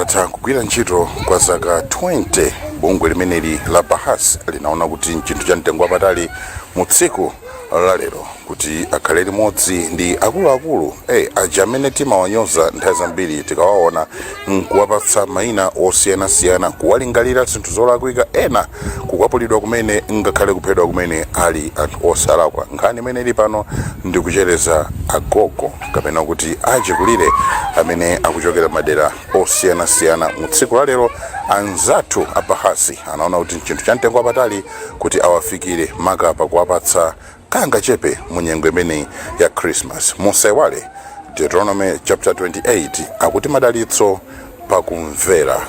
litatha kugwira ntchito kwa zaka 20, bungwe limeneli la Bahasi linaona kuti nchinthu cha mtengo wapatali mu tsiku la lero kuti akhale limodzi ndi akuluakulu aja amene timawanyoza nthawi zambiri tikawaona nkuwapatsa mayina osiyanasiyana, kuwalingalira zinthu zolakwika, ena kukwapulidwa kumene ngakhale kuphedwa kumene ali anthu osalakwa. Nkhani imene ili pano ndi kuchereza agogo kapena kuti achikulire amene akuchokera madera osiyanasiyana. Mu tsiku la lero anzathu a Bahasi anaona kuti nchinthu cha mtengo wapatali kuti awafikire makapa kuwapatsa kanga chepe mu nyengo imene ya Christmas. Musaiwale Deuteronomy chapter 28 akuti madalitso pakumvera,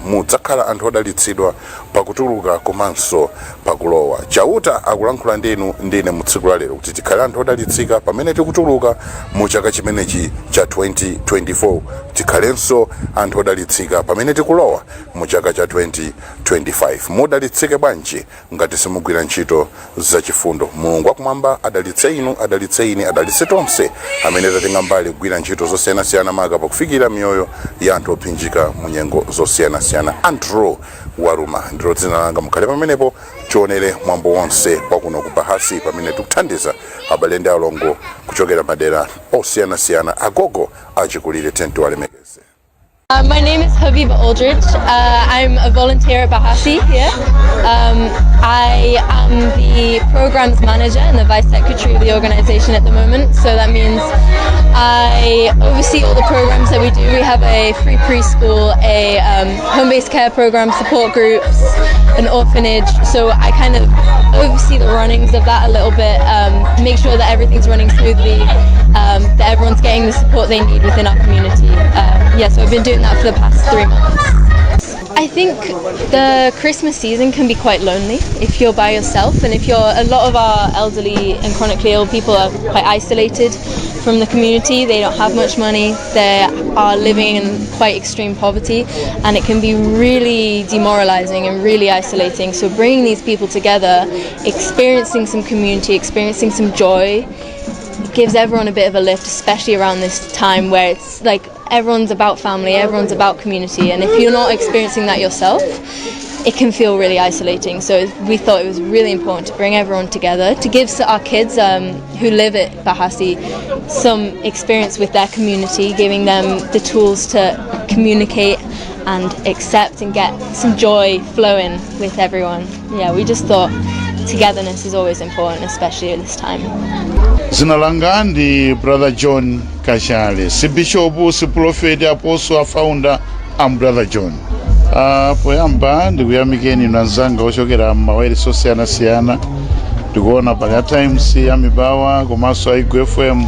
mudzakhala anthu odalitsidwa pakutuluka komanso pakulowa. Chauta akulankhula ndinu ndine mu tsiku la lero kuti tikhale anthu odalitsika pamene tikutuluka mu chaka chimenechi cha 2024, tikhalenso anthu odalitsika pamene tikulowa mu chaka cha 2025. Mudalitsike bwanji ngati simugwira ntchito zachifundo. Mulungu wakumwamba adalitse inu, adalitse ine, adalitse tonse amene tatenga mbali kugwira ntchito zosiyanasiyana maka pakufikira miyoyo ya anthu ophinjika mu nyengo zosiyanasiyana. Andrew Waruma ndilo dzina langa. Mukhale pamenepo chionere mwambo wonse kwakuno ku Bahasi pamene tikuthandiza abale ndi alongo kuchokera madera osiyanasiyana. Agogo achikulire tenti walemekeze. My name is Habiba Aldridge. I'm a volunteer at Bahasi here. I am the programs manager and the vice secretary of the organization at the moment. So that means I oversee all the programs that we do. We have a free preschool, a home-based care program, support groups, an orphanage. So I kind of oversee the runnings of that a little bit, make sure that everything's running smoothly, that everyone's getting the support they need within our community. So I've been doing that for the past 3 months. I think the Christmas season can be quite lonely if you're by yourself, and a lot of our elderly and chronically ill people are quite isolated from the community. They don't have much money, they are living in quite extreme poverty, and it can be really demoralizing and really isolating. So bringing these people together, experiencing some community, experiencing some joy, gives everyone a bit of a lift, especially around this time where it's like everyone's about family, everyone's about community, and if you're not experiencing that yourself, it can feel really isolating. So we thought it was really important to bring everyone together, to give our kids who live at Bahasi some experience with their community, giving them the tools to communicate and accept and get some joy flowing with everyone. We just thought togetherness is always important, especially at this time. Zina langa ndi Brother John Kashale, si bishopu, si prophet, apostle, founder, I'm Brother John. Poyamba ndikuyamikeni nanzanga ochokera m'mawayilesi osiyanasiyana. Tikuona paka Times ya Mibawa komanso Aigu FM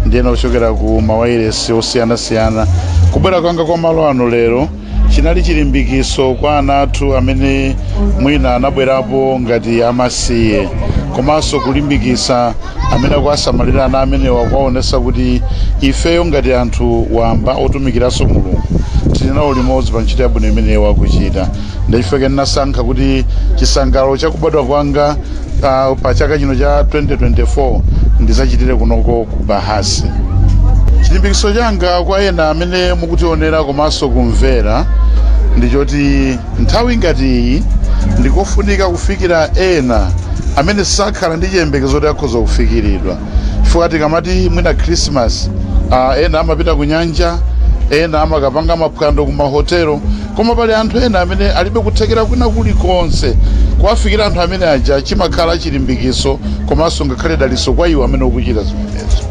ndiyena ochokera ku mawayilesi osiyanasiyana. Kubwera kwanga kwa malo ano lero chinali chilimbikiso kwa ana athu amene mwina anabwerapo ngati amasiye, komanso kulimbikisa amene akusamalira ana amene wakuonesa kuti ifeyo ngati anthu wamba otumikiranso Mulungu tilinawo limodzi pa ntchito yabwino imene wakuchita. Ndifeke nasankha kuti chisangalalo chakubadwa kwanga pa chaka chino cha 2024 ndizachitire kunoko ku Bahasi. Chilimbikiso changa kwa ena amene mukutionera komanso kumvera ndichoti nthawi ngati iyi ndikofunika kufikira ena amene sakhala ndi chiyembekezo kuti akhoza kufikiridwa. Chifukwa tikamati mwina Christmas, ena amapita ku nyanja, ena amakapanga maphwando ku mahotelo, koma pali anthu ena amene alibe kuthekera kwina kulikonse. Kuwafikira anthu amene aja chimakhala chilimbikiso komanso ngakhale daliso kwa iwo amene ukuchita zimenezo.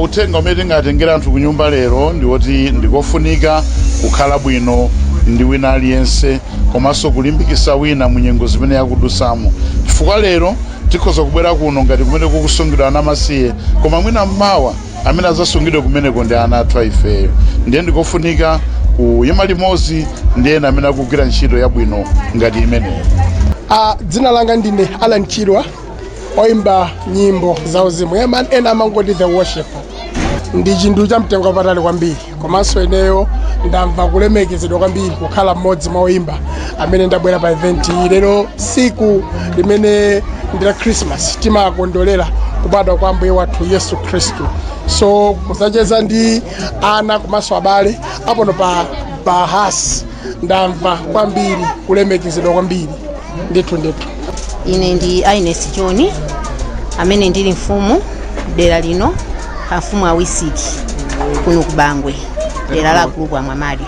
Uthenga umene tingatengera anthu ku nyumba lero ndiwoti ndikofunika kukhala bwino ndi wina aliyense, komanso kulimbikisa wina mu nyengo zimene yakudusamo. Chifukwa lero tikhoza kubwera kuno ngati kumene kukusungidwa ana amasiye, koma mwina mmawa amene azasungidwe kumeneko ndi ana athu ifeyo. Ndiye ndikofunika kuyima limodzi ndi ena amene akugwira ntchito yabwino ngati imeneyo. Dzina langa ndine Alan Chirwa, oimba nyimbo zauzimu, ena amangoti the worshiper. Ndi chinthu cha mtengo wapatali kwambiri, komanso ineyo ndamva kulemekezedwa kwambiri kukhala mmodzi mwa oimba amene ndabwera pa event lero, siku limene ndila Christmas timakondolera kubadwa kwa Ambuye wathu Yesu Khristu. so kusacheza ndi ana komanso abale apono pa Bahasi ndamva kwambiri kulemekezedwa kwambiri ndithu. Ine ndi Ines John amene ndili mfumu dera lino mfumu awisiki kuno kubangwe dera la gulupu amwamadi.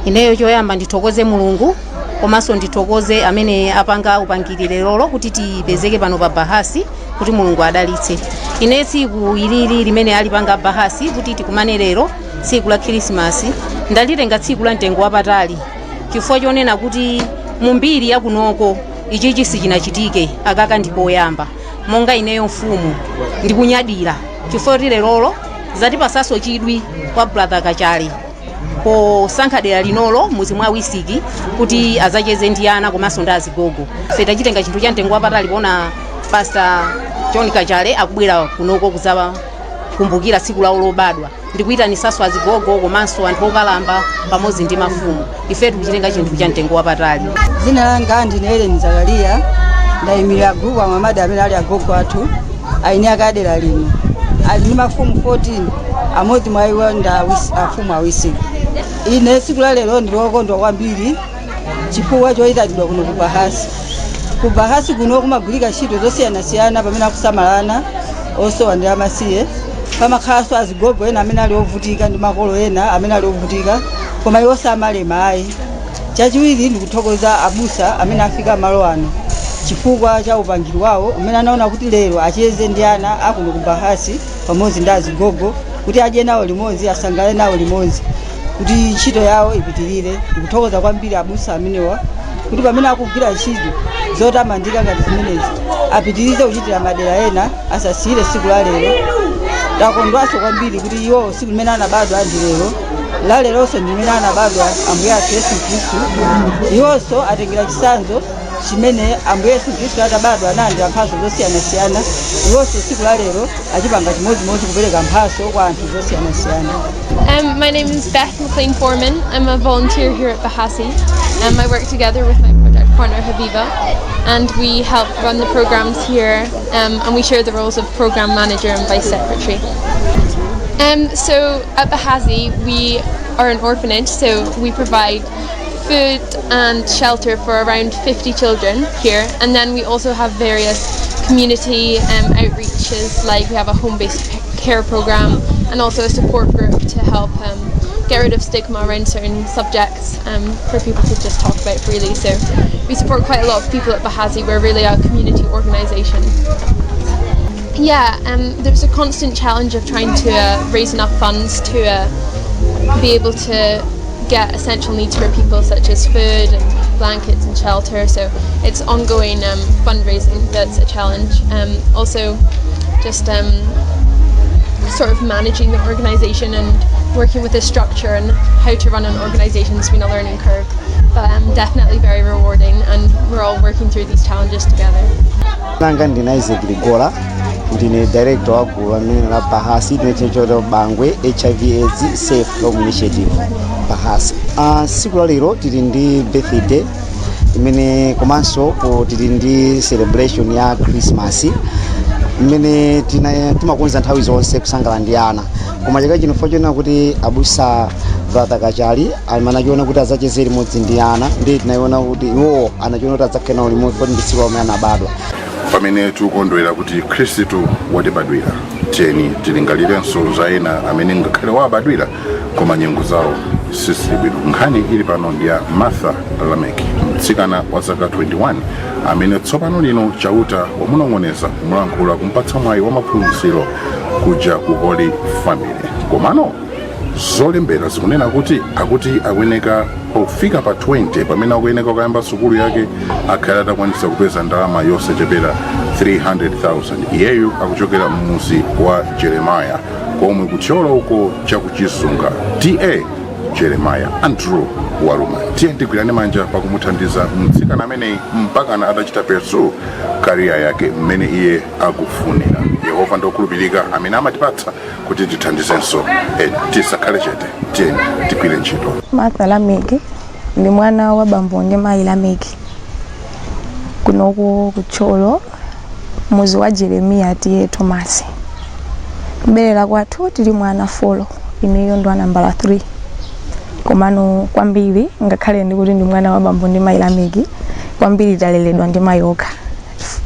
Ineyo choyamba ndithokoze Mulungu komanso ndithokoze amene apanga upangirire lero kuti tipezeke pano pa Bahasi kuti Mulungu adalitse. Ine tsiku ilili limene alipanga Bahasi kuti tikumane lero tsiku la Christmas ndalitenga tsiku la mtengo wapatali chifukwa chonena kuti mumbiri yakunoko ichichi sichinachitike akaka ndipoyamba monga ineyo mfumu ndikunyadira chifukwa lero zatipasaso chidwi kwa brother Kachali posankha dera linolo muzi mwa wisiki kuti azacheze ndi ana komanso ndi azigogo. Ife tachitenga chinthu cha mtengo wapatali pona Pastor John Kachale akubwera kunoko kuzaba kumbukira tsiku lawo lobadwa ndikuyitanisaso azigogo komanso anthu okalamba pamodzi ndi mafumu. Ife tikuchitenga chinthu cha mtengo wapatali. Dzina langa ndine Helen Zakaria ndayimira gulupu amwamadi amene ali agogo athu aine akadera lino ali ndi mafumu 14 amodzi mwa iwo nda afumu awisiki. Ine tsiku la lero ndilokondwa kwambiri chifukwa choyitanidwa kuno ku Bahasi. Ku Bahasi kuno kumagulika ntchito zosiyanasiyana pamene akusamalana osowa ndi amasiye pamakhalanso azigogo ena amene ali ovutika ndi makolo ena amene ali ovutika koma iwo samalema ayi. Chachiwiri ndikuthokoza abusa amene afika malo ano chifukwa cha upangiri wawo umene anaona kuti lero acheze ndi ana akuno ku Bahasi pamodzi ndi azigogo kuti adye nawo limodzi asangale nawo limodzi kuti ntchito yawo ipitirire. Ndikuthokoza kwambiri abusa amenewa kuti pamene akugwira ntchito zotamandika ngati zimenezi apitirize kuchitira madera ena asasiyire tsiku la lero. Ndakondwanso kwambiri kuti iwo tsiku limene anabadwa ndi lero la leronso ndimene anabadwa Ambuye athu Yesu Khristu. Iwonso atengera chitsanzo chimene Ambuye Yesu Khristu atabadwa analandira mphatso zosiyanasiyana. Iwonso tsiku la lero achipanga chimodzimodzi kupereka mphatso kwa anthu zosiyanasiyana. My name is Beth McLean Foreman. I'm a volunteer here at Bahasi. I work together with my project partner Habiba, and we help run the programs here, and we share the roles of program manager and vice secretary. So at Bahasi we are an orphanage, so we provide food and shelter for around 50 children here, and then we also have various community outreaches, like we have a home-based care program and also a support group to help get rid of stigma around certain subjects for people to just talk about freely. So we support quite a lot of people at Bahasi. We're really a community organisation. Yeah, there's a constant challenge of trying to raise enough funds to be able to get essential needs for people such as food and blankets and shelter. So it's ongoing fundraising that's a challenge. Also just sort of managing the organisation and working with the structure and how to run an organisation has been a learning curve, but definitely very rewarding, and we're all working through these challenges together. Nanga ndine Isaac Ligola, ndine director wa gulu la Bahasi Chenchero Bangwe HIV/AIDS Safe Home Initiative Bahasi. Siku la lero tili ndi birthday imene komanso tili ndi celebration ya Christmas imene timakonza nthawi zonse kusangala ndi ana. Koma chaka chino chifukwa kuti abusa brother Kachali amanachiona kuti azacheze limodzi ndi ana, ndi tinaona kuti iwo anachiona kuti adzakhala nawo limodzi kuti ndi tsiku lomwe anabadwa. Pamene tikukondwera kuti Khristu watibadwira, tiyeni tilingalirenso za ena amene ngakhale wabadwira koma nyengo zawo sizili bwino. Nkhani ili pano ndi ya Martha Lameki, mtsikana wa zaka 21 amene tsopano lino chauta wamunong'oneza kumulankhula kumpatsa mwayi wa maphunziro kuja ku Holy Family. Komano zolembera zikunena kuti akuyeneka pofika pa 20 pamene akuyeneka kuyamba sukulu yake akhala atakwanitsa kupeza ndalama yosachepera 300,000. iyeyu akuchokera mmuzi wa Jeremiah komwe kuchiola uko chakuchisunga DA Jeremiah Andrew Waluma. Tiye tigwirane manja pakumuthandiza mtsikana amene mpakana atachita pursue career yake mmene iye akufunira. Yehova ndokhulupirika amene amatipatsa kuti tithandizenso ena, tisakhale chete, tiyeni tigwire ntchito. Martha Lameki ndi mwana wa bambo ndi mayi Lameki kunoku kucholo muzi wa Jeremiah tiye Thomas. kuberera kwathu tili mwana folo ineyo ndo nambala 3 komano kwambiri ngakhale ndikuti ndi mwana wa bambo ndi mayi Lameki kwambiri taleledwa ndi mayi okha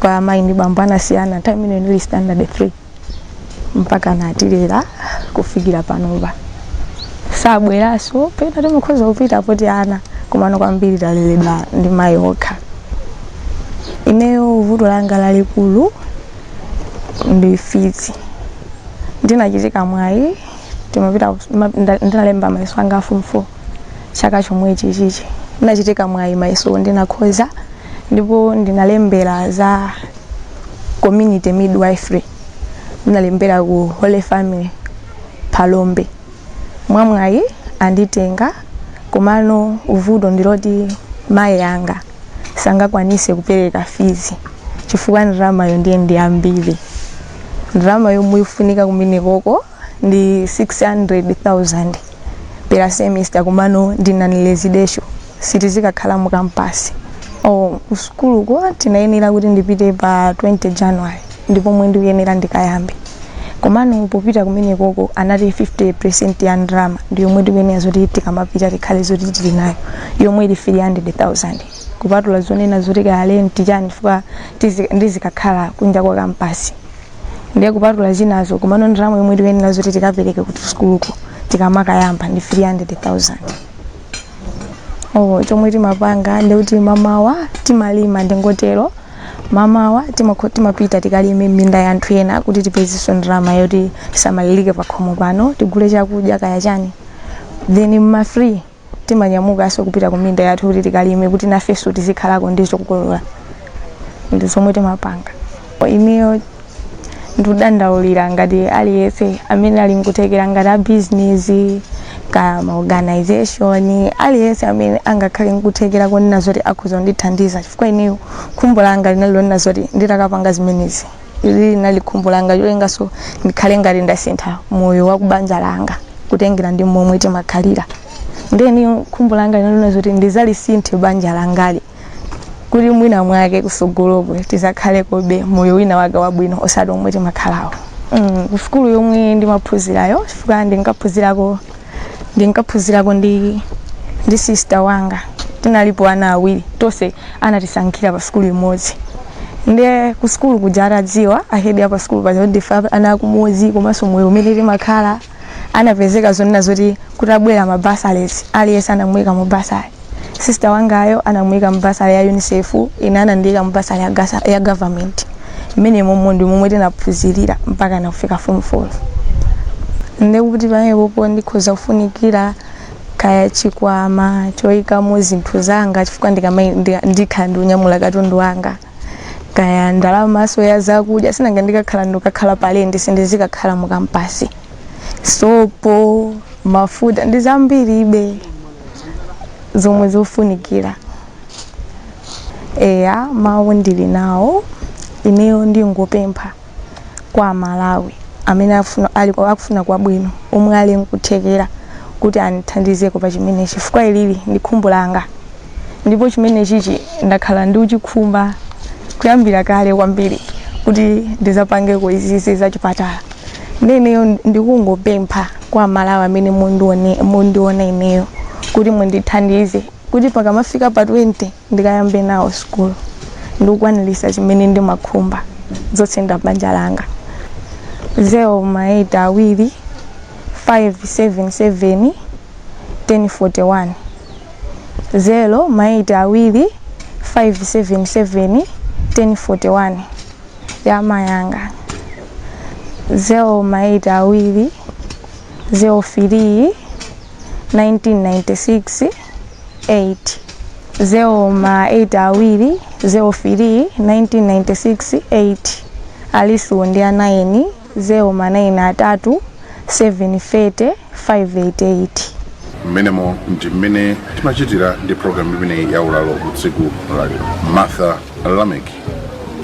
kwa mayi ndi bambo anasiyana time ine ndili standard 3 mpaka natilera kufikira panopa sabweraso pena timukhoza kupita poti ana komano kwambiri taleledwa ndi mayi okha. Ineyo vuto langa lalikulu ndi fizi ndinachitika mwayi timapita ndinalemba mayeso anga form 4 chaka chomwe chichichi ndinachitika mwayi mayeso ndinakhoza ndipo ndinalembera za community midwifery ndinalembera ku Holy Family Palombe mwamwayi anditenga komano uvuto ndiloti mayi yanga sangakwanise kupereka fizi chifukwa ndalama yo ndiye ndi ambiri. Ndalama yomwe ifunika kumene koko ndi 600,000 per semester komano ndinani residential sitizikakhala mu campus. Kusukulu ko tinayenera kuti ndipite pa 20 January ndipo mwe ndikuyenera ndikayambe komano popita kumene koko anati 50% ya ndalama ndi yomwe tikuyenera zoti tikamapita tikhale zoti tili nayo yomwe ili 300,000 kupatula zonena zoti kale ntijani chifukwa ndizikakhala kunja kwa campus ndiye kupatula zinazo komano ndalama yomwe tikuyenera zoti tikapereke kuti sukuluko tikamakayamba ndi 300,000. Chomwe timapanga ndikuti mamawa timalima ndingotero mamawa timapita tikalime minda ya anthu ena kuti tipezeso ndalama yoti tisamalilike pa khomo pano tigule chakudya kaya chani then ma free timanyamukanso kupita ku minda yathu kuti tikalime kuti nafeso tizikhalako ndizo kukolola ndi zomwe timapanga. Ineyo ndikudandaulira ngati aliyense amene ali nkuthekera ngati a business kama organization aliyense amene angakhale nkuthekera konena zoti akhoza ndithandiza chifukwa ineyo khumbo langa linalilonena zoti nditakapanga zimenezi ili linali khumbo langa yolengaso ndikhale ngati ndasintha moyo wa kubanja langa kutengera ndi momwe timakhalira ndeni khumbo langa linalilonena zoti ndizalisinthe banja langali kuti mwina mwake kusogolokwe tizakhale kobe moyo wina wake wabwino osati omwe timakhalawo. Kusukulu yomwe ndimaphunzirayo chifukwa ndinkaphunzirako ndi sister wanga tinalipo ana awiri tonse anatisankhira pa sukulu imodzi ndiye ku sukulu kuja atadziwa ahedi apa sukulu paja ndifa ana kumodzi komanso moyo umene timakhala anapezeka zonena zoti kuti abwera mabasales aliyense anamuyika mu basali. Sister wangayo anamuyika mu basali ya UNICEF ina anandiyika mu basali ya government imene momwe ndi momwe tinaphunzirira mpaka nakufika form 4. Ndikuti pamwepo ndikhoza kufunikira kaya chikwama choyikamo zinthu zanga chifukwa ndikhala ndiunyamula katundu wanga kaya ndalamaso ya zakudya sinanga ndikakhala ndikakhala pale sindizikakhala mu kampasi sopo mafuta ndi zambiribe zomwe zofunikira. Mawu ndili nawo ineyo ndingopempha kwa Malawi amene akufuna kwabwino omwe ali nkuthekera kuti andithandizeko pa chimene chifukwa ilili ndi khumbo langa ndipo chimene chichi ndakhala ndi uchikhumba kuyambira kale kwambiri kuti ndizapangeko izizi za chipatala. Ineyo ndikungopempha kwa Malawi amene mundiona ineyo kuti mundithandize kuti pakamafika pa 20 ndikayambe nawo sukulu ndikukwanilisa chimene ndimakhumba zotsenda banja langa. 082 577 1041 082 577 1041 ya mayanga 082 03 1996 8 082 03 1996 8 aliso ndi anaini 093 740 588. Mmenemo ndi mmene timachitira ndi program imene ya ulalo usiku lero. Martha Lameki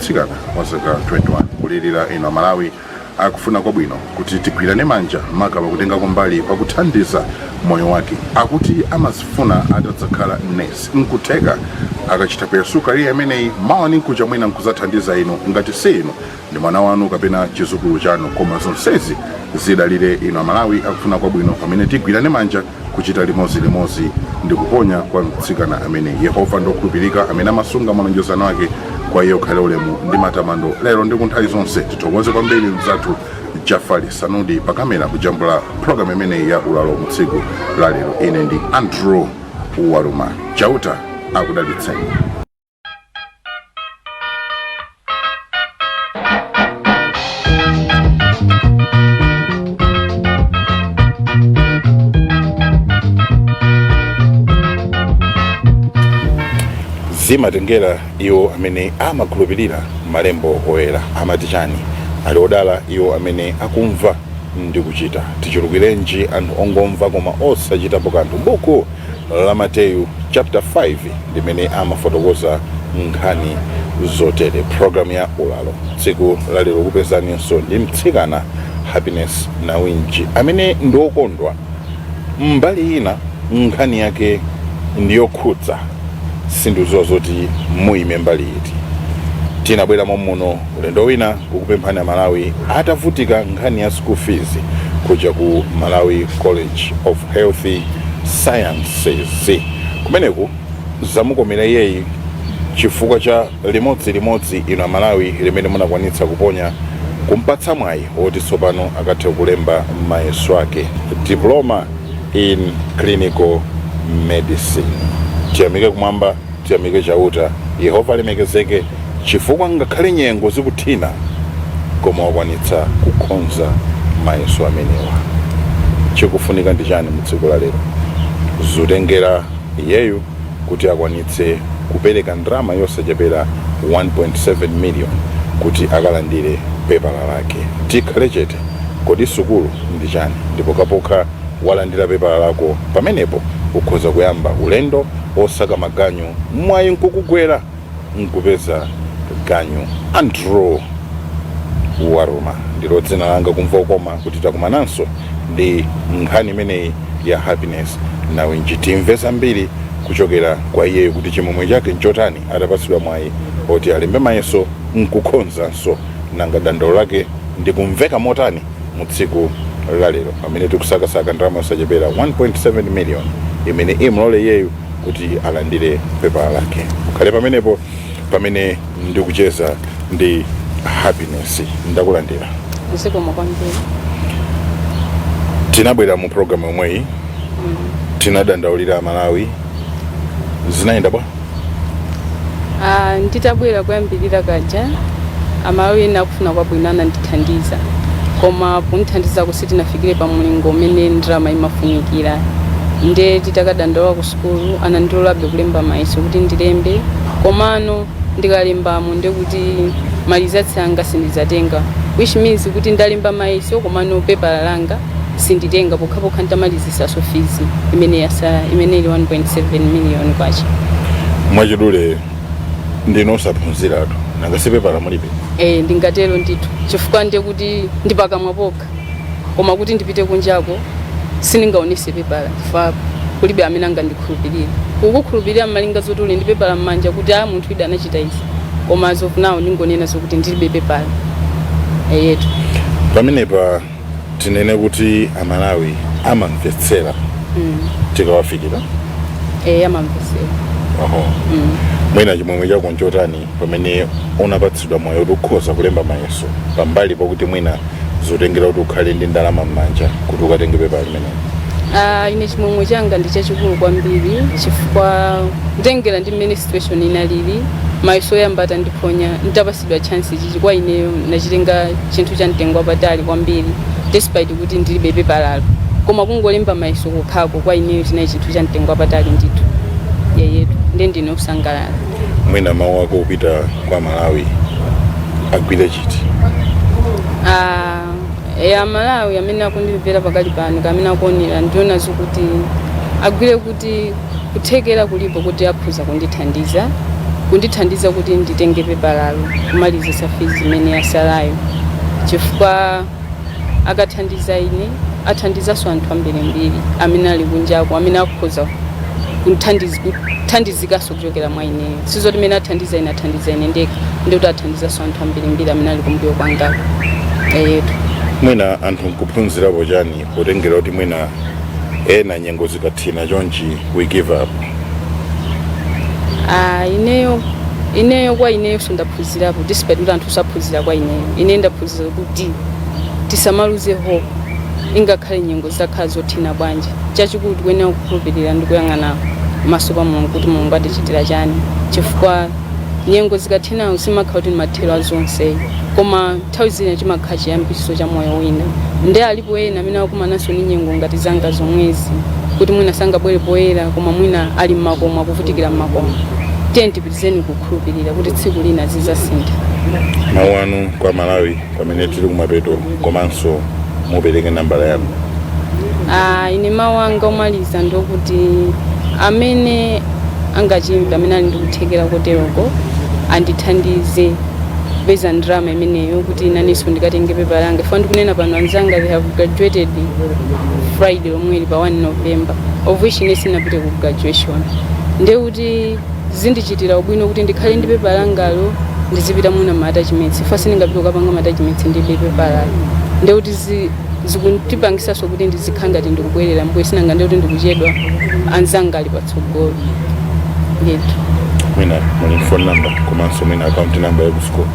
tsikana wa zaka 21 kulirira ino Malawi akufuna kwabwino kuti tigwirane manja makaba kutenga kumbali pakuthandiza moyo wake. Akuti amazifuna atadzakhala nesi nkutheka akachita pesu kariya imeneyi mawa ninkuja mwina nkuzathandiza inu ngati si inu ndi mwana wanu kapena chizukulu chanu, koma zonsezi zidalire inu Amalawi akufuna kwabwino pamene tigwirane manja kuchita limodzi ndi kuponya kwa mtsikana amene Yehova ndokhulupirika amene amasunga malonjezano ake. Kwa hiyo khale ulemu ndi matamando lero ndi kunthawi zonse. Tithokoze kwambiri mzathu Jafari Sanudi pakamera kujambula program imeneyi ya ulalo mu tsiku la lero. Ine ndi Andrew Waruma. Chauta akudalitseni. Zimatengera iwo amene amakhulupirira malembo oyera amati chani, ali odala iwo amene akumva ndi kuchita. Tichulukirenji anthu ongomva koma osachitapo kanthu. Buku la Mateyu chapter 5 limene amafotokoza nkhani zotere. Program ya ulalo tsiku lalero kupezaninso ndi mtsikana Happiness Nawinji amene ndi okondwa. Mbali ina nkhani yake ndiyokhudza sinduzo zoti muime mbali iti. Tinabwera muno ulendo wina kukupemphani Malawi atavutika nkhani ya school fees kuja ku Malawi College of Health Sciences. Kumeneku zamukomera iyeyi chifukwa cha limodzi ino Malawi limene munakwanitsa kuponya kumpatsa mwayi woti tsopano akathe kulemba mayeso ake diploma in clinical medicine. Tiyamike kumwamba, tiyamike chauta. Yehova alemekezeke chifukwa ngakhale nyengo zikuthina koma wakwanitsa kukonza mayeso amenewa. Chikufunika ndi chani mu tsiku la lero? Zotengera iyeyu kuti akwanitse kupereka ndrama yosachepera 1.7 million kuti akalandire pepala lake. Tikhale chete, kodi sukulu ndi chani? Ndipo kapokha walandira pepala lako pamenepo ukhoza kuyamba ulendo osaka maganyu mwayi nkukugwera nkupeza ganyu. Andrew Waruma ndilo dzina langa, kumva ukoma kuti takumananso ndi nkhani imeneyi ya Happiness Nawinji. Timve zambiri kuchokera kwa iye kuti chimwemwe chake nchotani atapatsidwa mwayi oti alembe mayeso nkukhonzanso nanga dandaulo lake ndi kumveka motani mu tsiku la lero pamene tikusakasaka ndrama yosachepera 1.7 million imene imulole iyeyu kuti alandire pepala lake. Ukhale pamenepo pamene ndikucheza ndi Happiness. Ndakulandira. Zikomo kwambiri. Tinabwera mu program yomweyi tinadandaulira Malawi zinayenda bwa? Nditabwera kuyambirira kaja Amalawi nakufuna kwabwino anandithandiza koma kunthandiza kuti tinafikire pa mulingo umene ndrama imafunikira. Nde titakadandaula ku sukulu anandilolabe kulemba mayeso kuti ndilembe, komano ndikalembamo nde kuti malizatsi anga sindizatenga, which means kuti ndalemba mayeso komano pepala langa sinditenga pokhapokha ntamalizisaso fees imene ili 1.7 million kwacha. Mwachidule ndinosaphunziratu nanga sipepala mulibe? Ndingatero ndithu chifukwa nde kuti ndipakamwa pokha koma kuti ndipite kunjako siningaonese pepala fa kulibe amene angandikhulupirire. Kukukhulupirira malinga zoti uli ndi pepala mmanja kuti munthu ida anachita izi, koma as of now ningonena zokuti ndilibe pepala. Yetu pamenepa tinene kuti Amalawi amamvetsera tikawafikira. Amamvetsera. Mwina chimwemwe chako nchotani pamene unapatsidwa mwayi woti ukhoza kulemba mayeso pambali pakuti mwina zotengera kuti ukhale ndi ndalama mmanja kuti ukatenge pepala limenelo? Ine chimwemwe changa ndi chachikulu kwambiri chifukwa kutengera ndi mmene situation inalili mayeso yambata ndiphonya nditapasidwa chance chichi kwa ineyo nachitenga chinthu cha mtengo wapatali kwambiri despite kuti ndilibe pepala koma kungolemba mayeso kokhako kwa ineyo chinayi chinthu cha mtengo wapatali ndithu. Yetu ndine kusangalala. Mwina mawu ako upita kwa Malawi agwire chiti? Malawi amene akundimvera pakali pano kamene akuonera ndiona zokuti agwire kuti kuthekera kulipo kuti akhoza kundithandiza kuti nditenge pepalalo kumalizisa fees imene yasalayo. chifukwa akathandiza ine athandizanso anthu ambirimbiri amene ali kunjako amene akukhoza kuthandizikaso kuchokera mwa ineyo sizoti imene athandiza ine ndekha ndikuti athandizanso anthu ambirimbiri amene ali kumbuyo kwangako yetu. Mwina anthu nkuphunzirapo chani potengera kuti mwina ena nyengo zikathina chonchi we give up? Ineyo kwa ineyo sindaphunzirapo despite kuti anthu saphunzira kwa ine ndaphunzira kuti tisamaluze hope ingakhale nyengo zakhala zothina bwanji chachikulu kuyenera kukhulupirira ndi kuyang'ana maso pa Mulungu kuti Mulungu atichitira chani chifukwa nyengo zikathina usimakhala kuti mathero azonse koma nthawi zina chimakhala chiyambiso cha moyo wina nde alipo ena amene akumananso ni nyengo ngati zanga zomwezi kuti mwina sangabwere poyera koma mwina ali mmakomo akuvutikira mmakomo tipitizeni kukhulupirira kuti tsiku lina zizasintha. Mawu anu kwa Malawi pamene tili kumapeto komanso mupereke nambala yanu. Ine mawu anga omaliza ndokuti amene angachimva amene ali ndikuthekera koteroko andithandize kupeza ndalama imeneyo kuti inaniso ndikatenge pepa langa funa ndikunena pano anzanga they have graduated Friday lomweli pa 1 November of which ine sinapite ku graduation nde kuti zindichitira ubwino kuti ndikhale ndi pepa langalo ndizipita muna ma attachments fasi ningapita ukapanga ma attachments ndi pepa lalo nde kuti zikundipangisaso kuti ndizikhanga kuti ndikubwerera mbwe sinanga nde kuti ndikuchedwa anzanga ali patsogolo yetu. Mwina muli phone number komanso mwina account number ya ku school?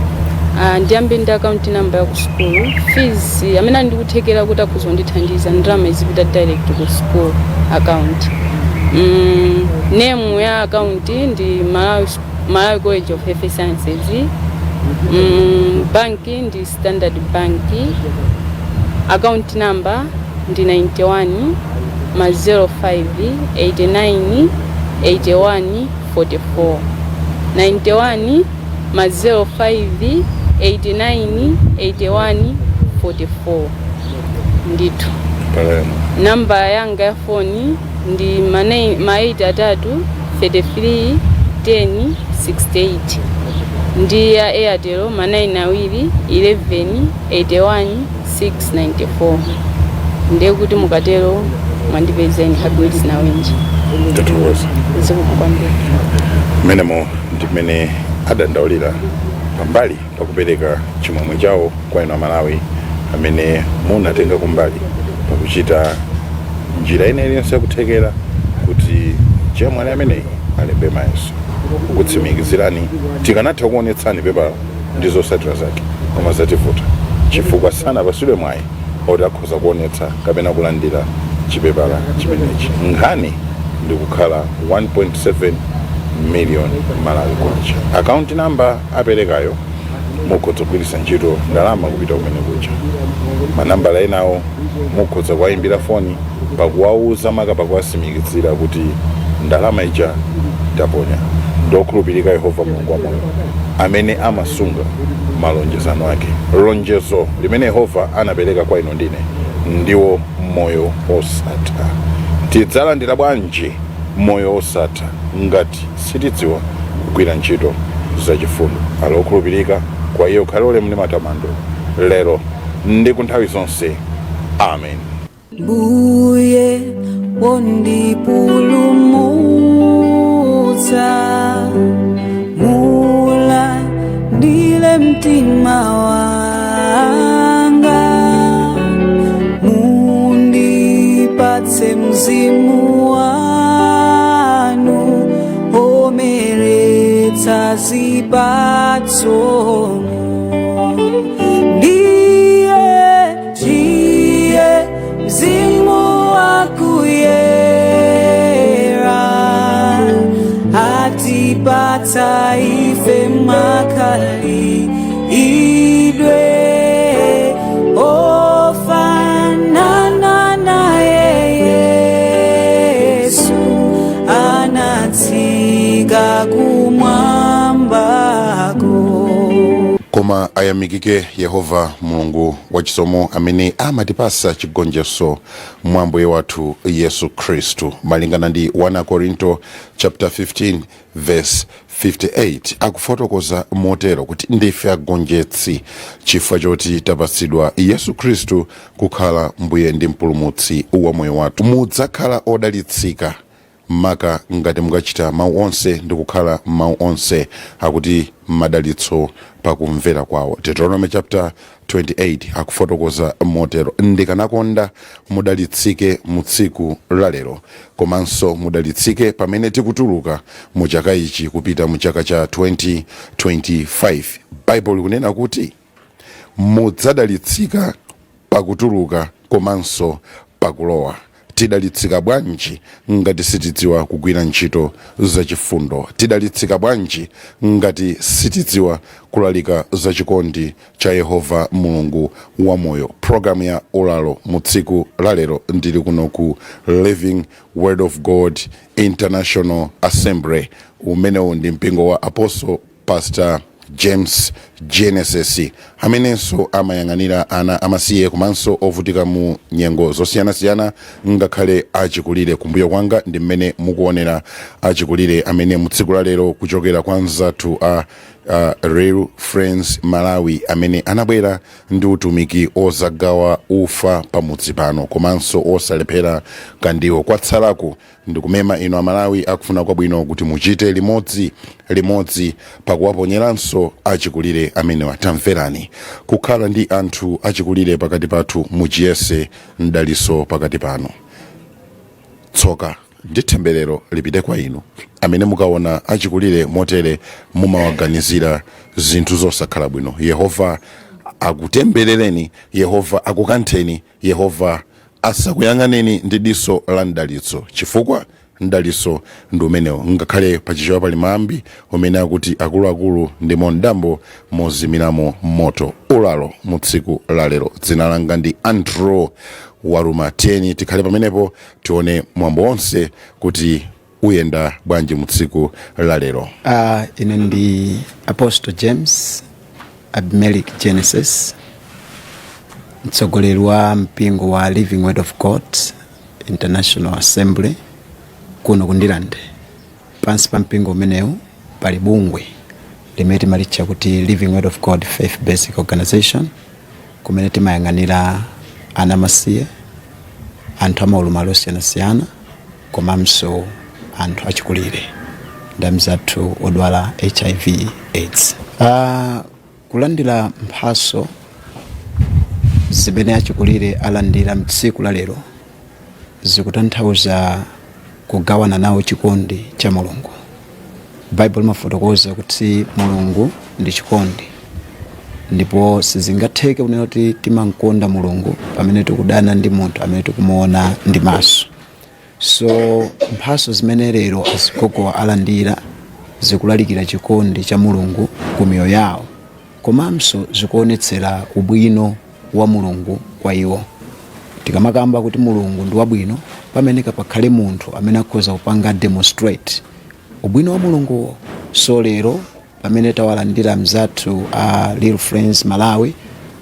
Ndiyambe ndi account number ya ku school fees amene ndikuthekera kuti akuzondithandiza ndalama izipita direct ku school account. Name ya account ndi Malawi College of Health Sciences. Bank ndi Standard Bank. Account number ndi 91 05 89 81 44 91 05 89 81 44 nditu. Namba yanga ya phone ndi ma 8 33 10 68 ndi ya Airtel ma 9 11 81 694 ndiye kuti mukatero mwandipezeni habits na wenji tatuwaza zikukwambia menemo ndimene adandaulira pambali pakupereka chimwemwe chawo kwa inu Malawi amene munatenga kumbali pakuchita njira ina iliyonse yakuthekera kuti chemwali ameneyi alembe mayeso kukutsimikizirani tikanatha kuonetsani pepa ndizosatira zake koma zativuta chifukwa sana pasule mwayi oti akhoza kuonetsa kapena kulandira chipepala chimenechi nkhani ndikukhala 1.7 million Malawi kwacha. Account number aperekayo mukhoza kugwiritsa ntchito ndalama kupita kumene kucha. Manambala enawo mukhoza kuwayimbira foni pakuwauza maka pakuwasimikizira kuti ndalama ija taponya ndokhulupirika Yehova Mulungu wa moyo amene amasunga malonjezano ake. Lonjezo limene Yehova anapereka kwa inu ndine ndiwo moyo osatha. Tidzalandira bwanji moyo osatha ngati sitidziwa kugwira ntchito zachifundo? Alokhulupirika kwa iyo khalole muli matamando lero ndi kunthawi zonse. Amen. Mbuye wondipulumutsa mula ndile mtima wanga mundipatse mzimu wanu omeretsa zipatso mzimu wakuyera atipatsa ife makali idwe ofanana naye Yesu anatsika kumwambako. koma ayamikike Yehova Mulungu wachisomo amene amatipasa chigonjetso mwa Ambuye wathu Yesu Khristu. Malingana ndi 1 Korinto chapter 15 verse 58 akufotokoza motero kuti ndife agonjetsi chifukwa choti tapatsidwa Yesu Khristu kukhala mbuye ndi mpulumutsi wa moyo wathu. Mudzakhala odalitsika maka ngati mukachita mawu onse ndi kukhala mawu onse akuti madalitso pakumvera kwawo. Deuteronomy chapter 28 akufotokoza motero: ndikanakonda mudalitsike mu tsiku lalero, komanso mudalitsike pamene tikutuluka mu chaka ichi kupita mu chaka cha 2025. Bible kunena kuti mudzadalitsika pakutuluka komanso pakulowa. Tidalitsika bwanji ngati sitidziwa kugwira ntchito zachifundo? Tidalitsika bwanji ngati sitidziwa kulalika zachikondi cha Yehova Mulungu wa moyo? Program ya ulalo mu tsiku lalero ndili kuno ku Living Word of God International Assembly, umenewu ndi mpingo wa Apostle Pastor James Genesis amenenso amayang'anira ana amasiye komanso ovutika mu nyengo zosiyanasiyana ngakhale achikulire. Kumbuyo kwanga ndi mmene mukuonera achikulire amene mu tsiku la lero kuchokera kwa nzathu a Real Friends Malawi amene anabwera ndi utumiki ozagawa ufa pamudzi pano komanso osalephera kandiwo kwatsalaku. Ndikumema ino Amalawi akufuna kwabwino kuti muchite limodzi pakuwaponyeranso achikulire amene watamverani. Kukhala ndi anthu achikulire pakati pathu muchiyese mdaliso pakati pano. Tsoka ndi temberero lipite kwa inu amene mukaona achikulire motere mumawaganizira zinthu zosakhala bwino. Yehova akutemberereni, Yehova akukantheni, Yehova asakuyang'aneni ndi diso la mdalitso, chifukwa mdalitso ndi umenewo. Ngakhale pachichewa pali mambi umene akuti akuluakulu ndi mondambo mozimiramo moto. Ulalo mu tsiku lalero. Dzina langa ndi Andrew Waruma. Tiyeni tikhale pamenepo tione mwambo onse kuti uyenda bwanji mu tsiku lalero. Ine ndi Apostle James Abimelech Genesis, mtsogoleri wa mpingo wa Living Word of God International Assembly kuno kundilande. Pansi pa mpingo umenewu pali bungwe limene timalitcha kuti Living Word of God Faith Basic Organization, kumene timayang'anira ana amasiye, anthu amaulumali osiyanasiyana komanso anthu achikulire ndi amzathu odwala HIV AIDS. Kulandira mphaso zimene achikulire alandira mtsiku la lero zikutanthauza kugawana nawo chikondi cha Mulungu. Bible mafotokoza kuti Mulungu ndi chikondi, ndipo sizingatheke kunena kuti timankonda Mulungu pamene tikudana ndi munthu amene tikumuona ndi maso. So mphaso zimene lero azigogo alandira zikulalikira chikondi cha Mulungu ku miyoyo yawo, komanso zikuonetsera ubwino wa Mulungu kwa iwo. Tikamakamba kuti Mulungu ndi wabwino pamene pakhale munthu amene akhoza kupanga demonstrate ubwino wa Mulunguwo. So lero pamene tawalandira mzathu a Real Friends Malawi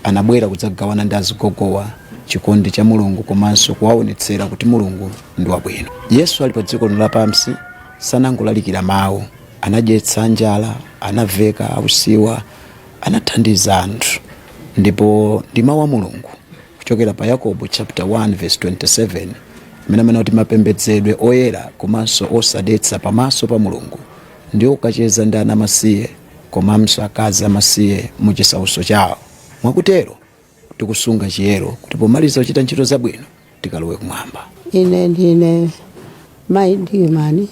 anabwera kudzagawana ndi azigogowa chikondi cha Mulungu komanso kuwaonetsera kuti Mulungu ndi wabwino. Yesu ali pa dziko lapansi sanangolalikira mawu, anadyetsa njala, anaveka ausiwa, anathandiza anthu, ndipo ndi mawu a Mulungu kuchokera pa Yakobo chapter 1 verse 27 imene kuti mapembedzedwe oyera komanso osadetsa pamaso pa Mulungu ndiwo kacheza ndi ana amasiye komanso akazi amasiye mu chisautso chawo. Mwakutero tikusunga chiyero kuti pomaliza kuchita ntchito zabwino tikalowe kumwamba. Ine ndine Mai Dikimani,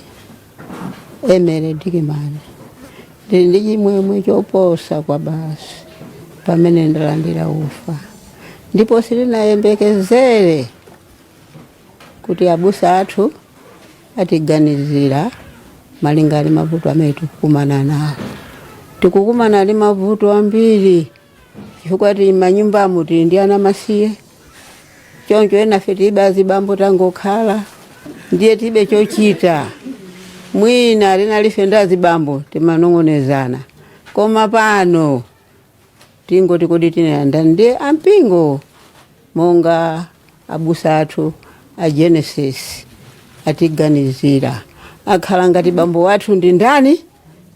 Emere Dikimani. Ndi chimwemwe choposa kwa basi pamene ndalandira ufa, ndipo silinayembekezere kuti abusa athu atiganizira malingana mavuto amene tikukumana nawo. Tikukumana ndi mavuto ambiri chifukwa ti manyumbamo tili ndi ana amasiye, choncho enafe tibe azibambo tangokhala, ndiye tibe chochita. Mwina linalife ndi azibambo timanong'onezana, koma pano tingoti kodi tinayanda ndi ampingo monga abusa athu a Genesis atiganizira akhala ngati bambo wathu ndi ndani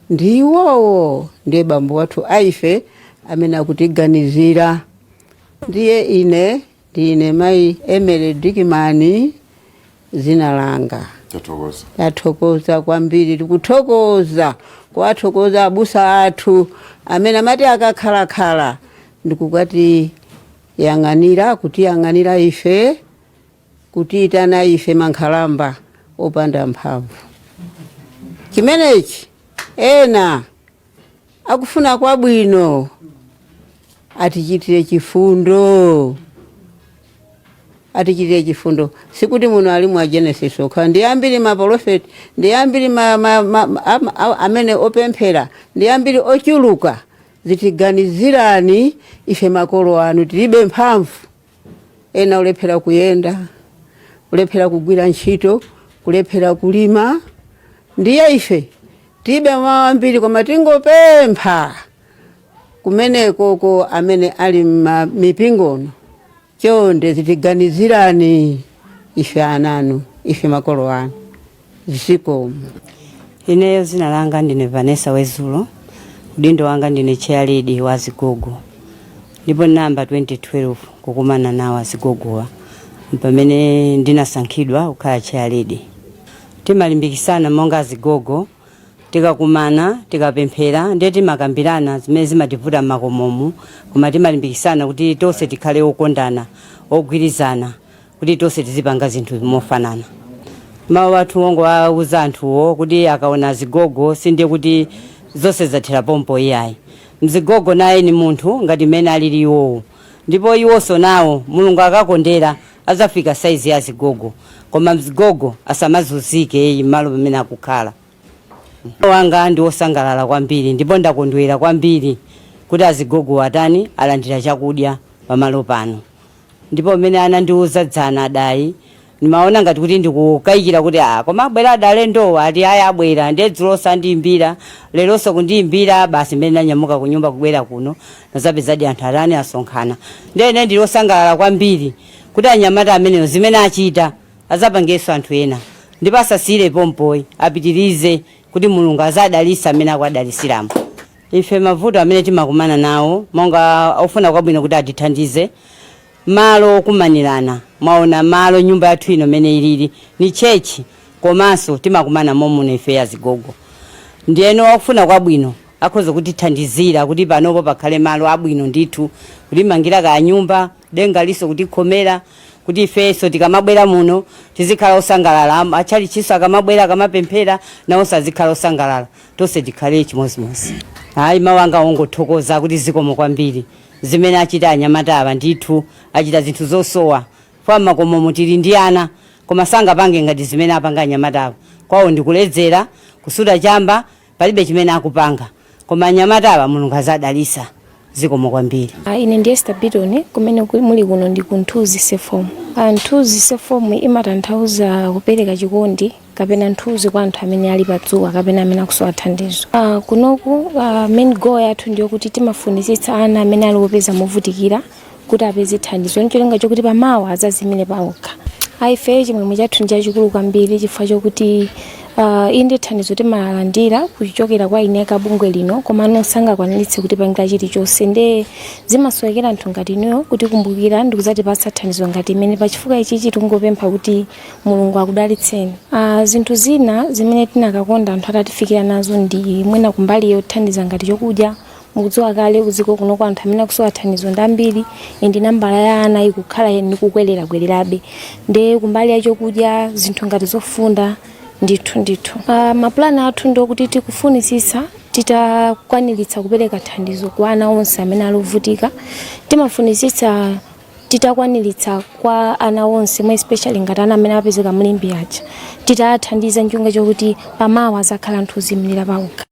ndi iwowo ndiye bambo wathu aife amene akutiganizira. Ndiye ndine mayi Emere Dikimani zina langa. Tathokoza kwambiri, tikuthokoza kuwathokoza abusa athu amene amati akakhalakhala ndikukati yang'anira ife kutiitana ife mankhalamba opanda mphamvu. Chimenechi ena akufuna kwabwino atichitire chifundo. Sikuti muno ali mwa Genesis okha ndiyambiri maprofeti ndiyambiri amene opemphera ndiyambiri ochuluka zitiganizirani ife makolo anu tilibe mphamvu. Ena ulephera kuyenda, ulephera kugwira ntchito, kulephera kulima, ndiye ife tilibe mawambiri koma tingopempha kumeneko amene ali mipingono chonde zitiganizirani ife ananu ife makolo anu zikomo. Ineyo zina langa ndine Vanessa Wezulo, udindo wanga ndine chairlady wa Zigogo, ndipo namba 2012 kukumana nawo Azigogowa pamene ndinasankhidwa kukhala chairlady. Timalimbikisana monga Azigogo, tikakumana tikapemphera ndiye timakambirana zimene zimativuta makomomu, koma timalimbikisana kuti tonse tikhale okondana ogwirizana kuti tonse tizipanga zinthu mofanana. Mawu athu wongo auza anthuwo kuti akaona Zigogo sinde kuti zonse zathera pompo iyayi. Mzigogo naye ni munthu ngati mmene alili iwowo, ndipo iwonso nawo Mulungu akakondera azafika saizi ya Zigogo, koma Mzigogo asamazunzike malo pamene akukhala. Wanga ndi osangalala kwambiri ndipo ndakondwera kwambiri kuti Azigogo atani alandira chakudya pamalo pano. Ndipo mmene anandiuza dzana adai nimaona ngati kuti ndikukayikira kuti koma abwera adalendo ati aya abwera ndedzulo sandiimbira leronso kundiimbira basi mmene nanyamuka kunyumba kubwera kuno nazapezadi anthu atani asonkhana. Ndene ndilosangalala kwambiri kuti anyamata ameneyo zimene achita azapangenso anthu ena ndipo asasire pompoyi apitirize kuti Mulungu azadalisa amene akwadalisiramo. Ife mavuto amene timakumana nawo monga ofuna kwabwino kuti atithandize malo okumanirana, maona malo nyumba yathu ino mene ilili ni chechi komanso timakumana momwe ife ya Zigogo. Ndiyeno ofuna kwabwino akhoza kutithandizira kuti panopo pakhale malo abwino ndithu kuti mangira ka nyumba denga liso kuti khomera kuti ifeso tikamabwera muno tizikhala osangalala, achali chiso akamabwera akamapemphera nawo sazikhala osangalala tonse tikhale chimozimozi. Hayi mawanga ongothokoza kuti zikomo kwambiri zimene achita anyamata ava ndithu achita zinthu zosowa fama komo tili ndi ana koma sangapange ngati zimene apanga anyamata ava. Kwawo ndikuledzera kusuda chamba palibe chimene akupanga koma anyamata ava Mulungu azadalisa zikomo kwambiri. Ine ndi Esther Bidoni kumene muli kuno ndi kunthuzi sefomu. Nthuzi sefomu imatanthauza kupereka chikondi kapena nthuzi kwa anthu amene ali padzuwa kapena amene akusowa thandizo. Kunoku main goal yathu ndiyo kuti timafunitsitsa ana amene ali opeza movutikira kuti apeze thandizo ncholinga chokuti pamawa azazimire paokha. Ife chimwemwe chathu ndi chachikulu kwambiri chifukwa chokuti inde thandizo timalandira kuchokera kwa ine kabungwe lino koma nosangakwaniritse kuti pangira chilichonse nde zimasowekera anthu ngati inuyo kuti kumbukira ndi kuzatipatsa thandizo ngati imene pachifukwa ichichi tikungopempha kuti Mulungu akudalitseni. Zinthu zina zimene tinakakonda anthu atatifikira nazo ndi mwina kumbali yothandiza ngati chokudya. Mukudziwa kale kuziko kuno kwa anthu amene akusowa thandizo ndambiri ndi nambala ya ana ikukhala nikukwererabe nde kumbali ya chokudya zinthu ngati zofunda ndithu. Maplani athu ndo kuti tikufunisisa titakwaniritsa kupereka thandizo kwa ana onse amene alovutika. Timafunisisa titakwaniritsa kwa ana onse mwa especially ngati ana amene apezeka mlimbi aja titathandiza nchonga chokuti pamawa azakhala anthu ozimira paokha.